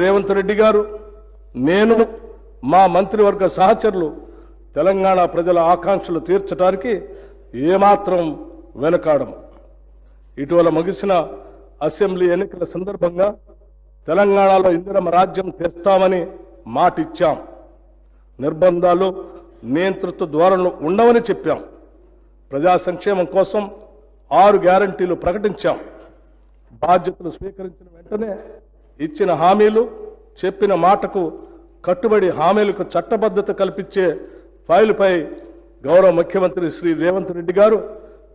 రేవంత్ రెడ్డి గారు, నేను, మా మంత్రివర్గ సహచరులు తెలంగాణ ప్రజల ఆకాంక్షలు తీర్చడానికి ఏమాత్రం వెనుకాడము. ఇటీవల ముగిసిన అసెంబ్లీ ఎన్నికల సందర్భంగా తెలంగాణలో ఇందిరమ్మ రాజ్యం తెస్తామని మాటిచ్చాం. నిర్బంధాలు, నియంతృత్వ ధోరణులు ఉండవని చెప్పాం. ప్రజా సంక్షేమం కోసం 6 గ్యారంటీలు ప్రకటించాం. బాధ్యతలు స్వీకరించిన వెంటనే ఇచ్చిన హామీలు, చెప్పిన మాటకు కట్టుబడి హామీలకు చట్టబద్ధత కల్పించే ఫైలుపై గౌరవ ముఖ్యమంత్రి శ్రీ రేవంత్ రెడ్డి గారు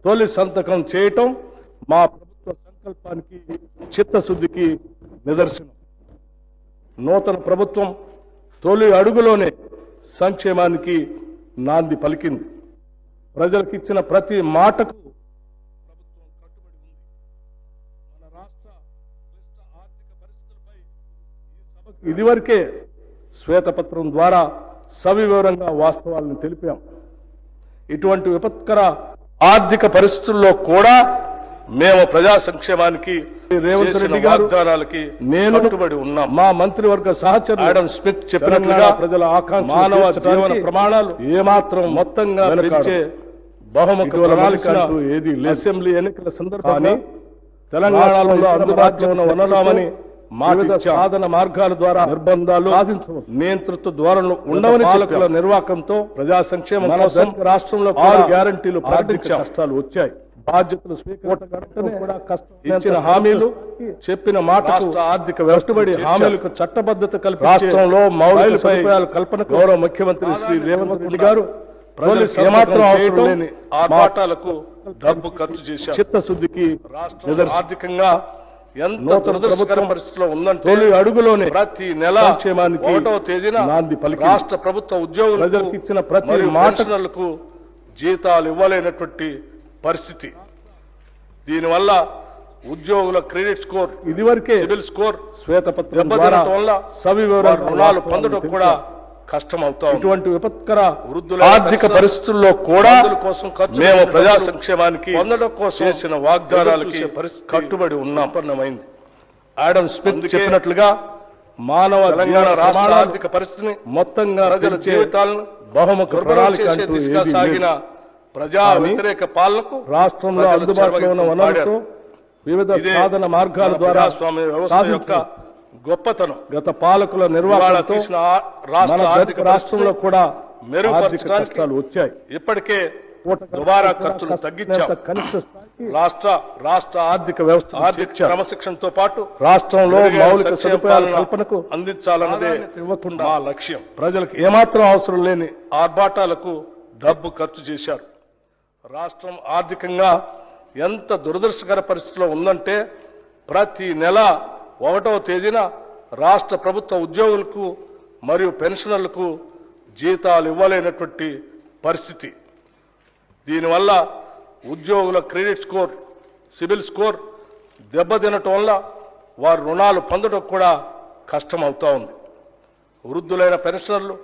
తొలి సంతకం చేయటం మా ప్రభుత్వ సంకల్పానికి, చిత్తశుద్ధికి నిదర్శనం. నూతన ప్రభుత్వం తొలి అడుగులోనే సంక్షేమానికి నాంది పలికింది. ప్రజలకు ఇచ్చిన ప్రతి మాటకు ప్రభుత్వం కట్టుబడి ఉంది. మన రాష్ట్ర క్లిష్ట ఆర్థిక పరిస్థితులపై ఈ సభకు ఇదివరకే శ్వేతపత్రం ద్వారా సవివరంగా వాస్తవాలను తెలిపాం. ఇటువంటి విపత్కర ఆర్థిక పరిస్థితుల్లో కూడా మేము ప్రజా సంక్షేమానికి, రేవంత్ రెడ్డి గారు నేను కట్టుబడి ఉన్నాం. మా మంత్రివర్గ సహచరులు ఆడమ్ స్మిత్ చెప్పినట్లుగా ప్రజల ఆకాంక్ష, మానవ జీవన ప్రమాణాలు ఏమాత్రం మొత్తంగా పెంచే బహుముఖ ప్రణాళిక ఏది లేదు. అసెంబ్లీ ఎన్నికల సందర్భంగా తెలంగాణలో అందుబాటులో ఉన్న వనరులని వివిధ సాధన మార్గాల ద్వారా నిర్బంధాలు, నియంతృత్వ ధోరణులు ఉండవని పాలకుల నిర్వాకంతో ప్రజా సంక్షేమం రాష్ట్రంలో 6 గ్యారంటీలు ప్రకటించే కష్టాలు వచ్చాయి. బాధ్యతలు కూడా ఇచ్చిన హామీలు, చెప్పిన మాట ఆర్థిక వ్యవస్థబడి హామీలకు చట్టబద్ధత కల్పి రాష్ట్రంలో మౌలిక సదుపాయాల కల్పన గౌరవ ముఖ్యమంత్రి శ్రీ రేవంత్ రెడ్డి గారు ఏమాత్రం అవసరం లేని ఆర్భాటాలకు డబ్బు ఖర్చు చేశారు. చిత్తశుద్ధికి ఆర్థికంగా ఎంత దురదృష్టకర పరిస్థితిలో ఉందంటే తొలి అడుగులోనే ప్రతి నెల సంక్షేమానికి 1వ తేదీన నాంది పలికి రాష్ట్ర ప్రభుత్వ ఉద్యోగులు ప్రజలకు ఇచ్చిన ప్రతి మాటలకు జీతాలు ఇవ్వలేనటువంటి పరిస్థితి. దీనివల్ల ఉద్యోగుల క్రెడిట్ స్కోర్, ఇదివరకే సిబిల్ స్కోర్ శ్వేతపత్రం దెబ్బతినటం వల్ల సవివర రుణాలు పొందడం కూడా కష్టమవుతాం. ఇటువంటి విపత్కర వృద్ధుల ఆర్థిక పరిస్థితుల్లో కూడా మేము ప్రజా సంక్షేమానికి పొందడం కోసం చేసిన వాగ్దానాలకి కట్టుబడి ఉన్నామన్నమైంది. ఆడమ్ స్మిత్ చెప్పినట్లుగా మానవ తెలంగాణ రాష్ట్ర ఆర్థిక పరిస్థితిని మొత్తంగా ప్రజల జీవితాలను బహుముఖ ప్రణాళిక దిశగా సాగిన ప్రజా వ్యతిరేక పాలనకు రాష్ట్రంలో అందుబాటులో ఉన్న వనరులతో వివిధ సాధన మార్గాల ద్వారా స్వామ్య వ్యవస్థ యొక్క గొప్పతనం గత పాలకుల నిర్వహణ రాష్ట్ర ఆర్థిక రాష్ట్రంలో కూడా మెరుగుపరచడానికి వచ్చాయి. ఇప్పటికే దుబారా ఖర్చులు తగ్గించాం. రాష్ట్ర ఆర్థిక వ్యవస్థ ఆర్థిక క్రమశిక్షణతో పాటు రాష్ట్రంలో మౌలిక సదుపాయాల కల్పనకు అందించాలన్నదే మా లక్ష్యం. ప్రజలకు ఏమాత్రం అవసరం లేని ఆర్భాటాలకు డబ్బు ఖర్చు చేశారు. రాష్ట్రం ఆర్థికంగా ఎంత దురదృష్టకర పరిస్థితిలో ఉందంటే ప్రతి నెల 1వ తేదీన రాష్ట్ర ప్రభుత్వ ఉద్యోగులకు మరియు పెన్షనర్లకు జీతాలు ఇవ్వలేనటువంటి పరిస్థితి. దీనివల్ల ఉద్యోగుల క్రెడిట్ స్కోర్, సిబిల్ స్కోర్ దెబ్బతినటం వల్ల వారు రుణాలు పొందడం కూడా కష్టమవుతా ఉంది. వృద్ధులైన పెన్షనర్లు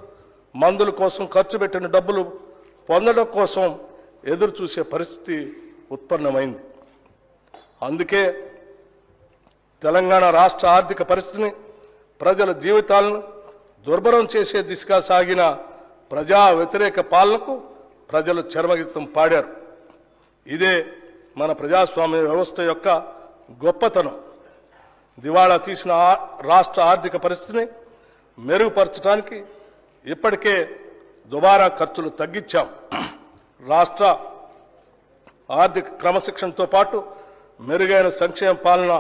మందుల కోసం ఖర్చు పెట్టిన డబ్బులు పొందడం కోసం ఎదురు చూసే పరిస్థితి ఉత్పన్నమైంది. అందుకే తెలంగాణ రాష్ట్ర ఆర్థిక పరిస్థితిని, ప్రజల జీవితాలను దుర్భరం చేసే దిశగా సాగిన ప్రజా వ్యతిరేక పాలనకు ప్రజలు చరమగీతం పాడారు. ఇదే మన ప్రజాస్వామ్య వ్యవస్థ యొక్క గొప్పతనం. దివాళా తీసిన రాష్ట్ర ఆర్థిక పరిస్థితిని మెరుగుపరచడానికి ఇప్పటికే దుబారా ఖర్చులు తగ్గించాం. రాష్ట్ర ఆర్థిక క్రమశిక్షణతో పాటు మెరుగైన సంక్షేమ పాలన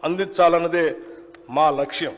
అందించాలన్నదే మా లక్ష్యం.